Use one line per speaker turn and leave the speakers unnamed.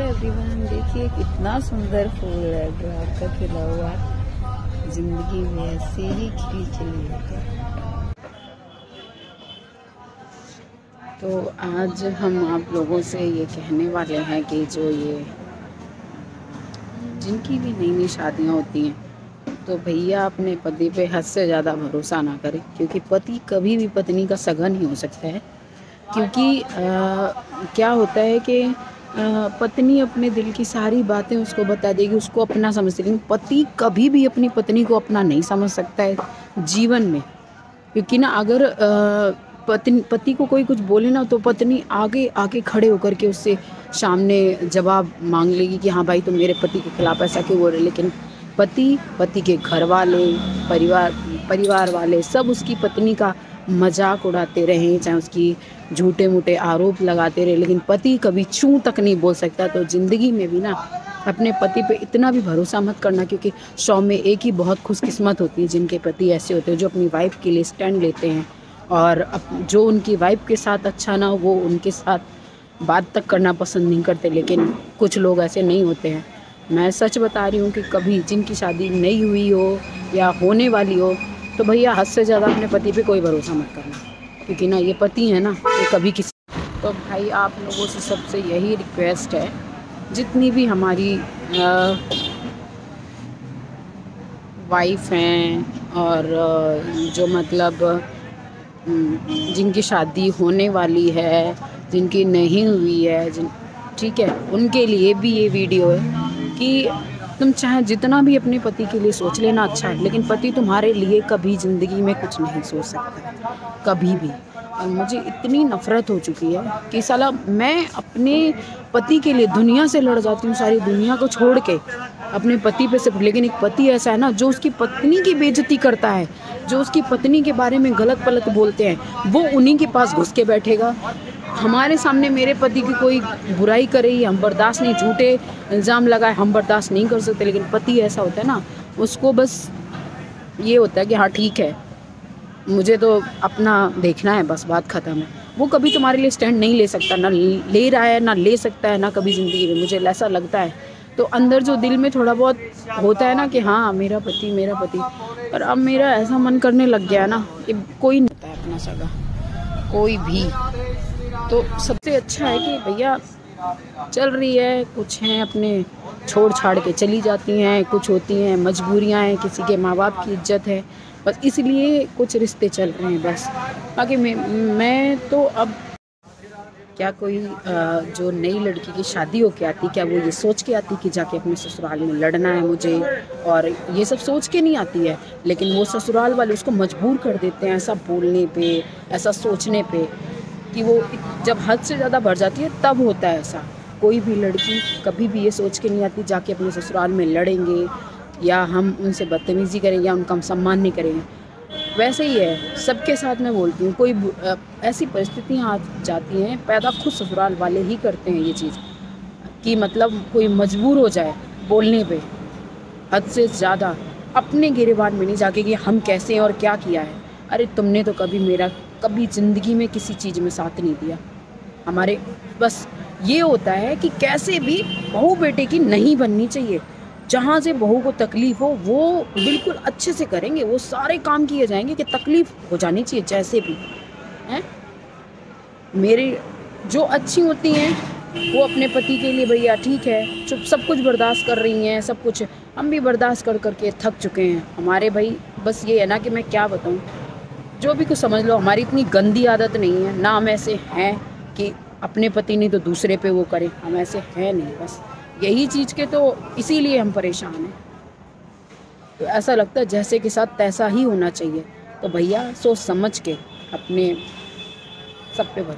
Everyone, देखिए कितना सुंदर फूल है गुलाब का खिला हुआ। जिंदगी में ऐसे ही खिली खिली होती है। तो आज हम आप लोगों से ये कहने वाले हैं कि जो ये जिनकी भी नई नई शादियाँ होती हैं, तो भैया अपने पति पे हद से ज़्यादा भरोसा ना करें, क्योंकि पति कभी भी पत्नी का सगा नहीं हो सकता है। क्योंकि क्या होता है कि पत्नी अपने दिल की सारी बातें उसको बता देगी, उसको अपना समझती, लेकिन पति कभी भी अपनी पत्नी को अपना नहीं समझ सकता है जीवन में। क्योंकि ना अगर पति को कोई कुछ बोले ना, तो पत्नी आगे आके खड़े होकर के उससे सामने जवाब मांग लेगी कि हाँ भाई, तुम मेरे पति के खिलाफ ऐसा क्यों बोल रहे। लेकिन पति के घर वाले, परिवार वाले सब उसकी पत्नी का मजाक उड़ाते रहे, चाहे उसकी झूठे मूठे आरोप लगाते रहे, लेकिन पति कभी चूं तक नहीं बोल सकता। तो ज़िंदगी में भी ना अपने पति पे इतना भी भरोसा मत करना, क्योंकि 100 में एक ही बहुत खुशकिस्मत होती है जिनके पति ऐसे होते हैं जो अपनी वाइफ के लिए स्टैंड लेते हैं, और जो उनकी वाइफ के साथ अच्छा ना हो वो उनके साथ बात तक करना पसंद नहीं करते। लेकिन कुछ लोग ऐसे नहीं होते हैं। मैं सच बता रही हूँ कि कभी जिनकी शादी नहीं हुई हो या होने वाली हो, तो भैया हद से ज़्यादा अपने पति पे कोई भरोसा मत करना, क्योंकि ना ये पति है ना, ये कभी किसी। तो भाई आप लोगों से सबसे यही रिक्वेस्ट है, जितनी भी हमारी वाइफ हैं और जो मतलब जिनकी शादी होने वाली है, जिनकी नहीं हुई है, ठीक है, उनके लिए भी ये वीडियो है कि तुम चाहे जितना भी अपने पति के लिए सोच लेना अच्छा है, लेकिन पति तुम्हारे लिए कभी ज़िंदगी में कुछ नहीं सोच सकता, कभी भी। और मुझे इतनी नफ़रत हो चुकी है कि साला मैं अपने पति के लिए दुनिया से लड़ जाती हूँ, सारी दुनिया को छोड़ के अपने पति पे सिर्फ। लेकिन एक पति ऐसा है ना जो उसकी पत्नी की बेइज्जती करता है, जो उसकी पत्नी के बारे में गलत पलत बोलते हैं, वो उन्हीं के पास घुस के बैठेगा। हमारे सामने मेरे पति की कोई बुराई करे ही हम बर्दाश्त नहीं, झूठे इल्ज़ाम लगाए हम बर्दाश्त नहीं कर सकते। लेकिन पति ऐसा होता है ना, उसको बस ये होता है कि हाँ ठीक है, मुझे तो अपना देखना है, बस बात ख़त्म है। वो कभी तुम्हारे लिए स्टैंड नहीं ले सकता, ना ले रहा है, ना ले सकता है, ना कभी ज़िंदगी में, मुझे ऐसा लगता है। तो अंदर जो दिल में थोड़ा बहुत होता है ना कि हाँ मेरा पति, पर अब मेरा ऐसा मन करने लग गया ना कि कोई नहीं होता है अपना सगा, कोई भी। तो सबसे अच्छा है कि भैया चल रही है, कुछ हैं अपने छोड़ छाड़ के चली जाती हैं, कुछ होती हैं मजबूरियां हैं, किसी के माँ बाप की इज्जत है, बस इसलिए कुछ रिश्ते चल रहे हैं बस। बाकी मैं तो अब क्या कोई जो नई लड़की की शादी हो के आती, क्या वो ये सोच के आती कि जाके अपने ससुराल में लड़ना है मुझे, और ये सब सोच के नहीं आती है। लेकिन वो ससुराल वाले उसको मजबूर कर देते हैं ऐसा बोलने पे, ऐसा सोचने पे, कि वो जब हद से ज़्यादा बढ़ जाती है तब होता है ऐसा। कोई भी लड़की कभी भी ये सोच के नहीं आती जाके अपने ससुराल में लड़ेंगे, या हम उनसे बदतमीज़ी करेंगे, या उनका हम सम्मान नहीं करेंगे। वैसे ही है सबके साथ। मैं बोलती हूँ कोई ऐसी परिस्थितियाँ आ जाती हैं, पैदा खुद ससुराल वाले ही करते हैं ये चीज़, कि मतलब कोई मजबूर हो जाए बोलने पे हद से ज़्यादा, अपने गिरेबान में नहीं जाके कि हम कैसे हैं और क्या किया है। अरे तुमने तो कभी ज़िंदगी में किसी चीज़ में साथ नहीं दिया हमारे। बस ये होता है कि कैसे भी बहू बेटे की नहीं बननी चाहिए। जहाँ से बहू को तकलीफ़ हो वो बिल्कुल अच्छे से करेंगे, वो सारे काम किए जाएंगे कि तकलीफ़ हो जानी चाहिए जैसे भी हैं। मेरी जो अच्छी होती हैं वो अपने पति के लिए भैया ठीक है, चुप सब कुछ बर्दाश्त कर रही हैं, सब कुछ हम भी बर्दाश्त कर करके थक चुके हैं। हमारे भाई बस ये है ना कि मैं क्या बताऊँ, जो भी कुछ समझ लो, हमारी इतनी गंदी आदत नहीं है ना, हम ऐसे हैं कि अपने पति नहीं तो दूसरे पे वो करें, हम ऐसे हैं नहीं। बस यही चीज़ के तो इसीलिए हम परेशान हैं। तो ऐसा लगता है जैसे के साथ तैसा ही होना चाहिए। तो भैया सोच समझ के अपने सब पे भरोसा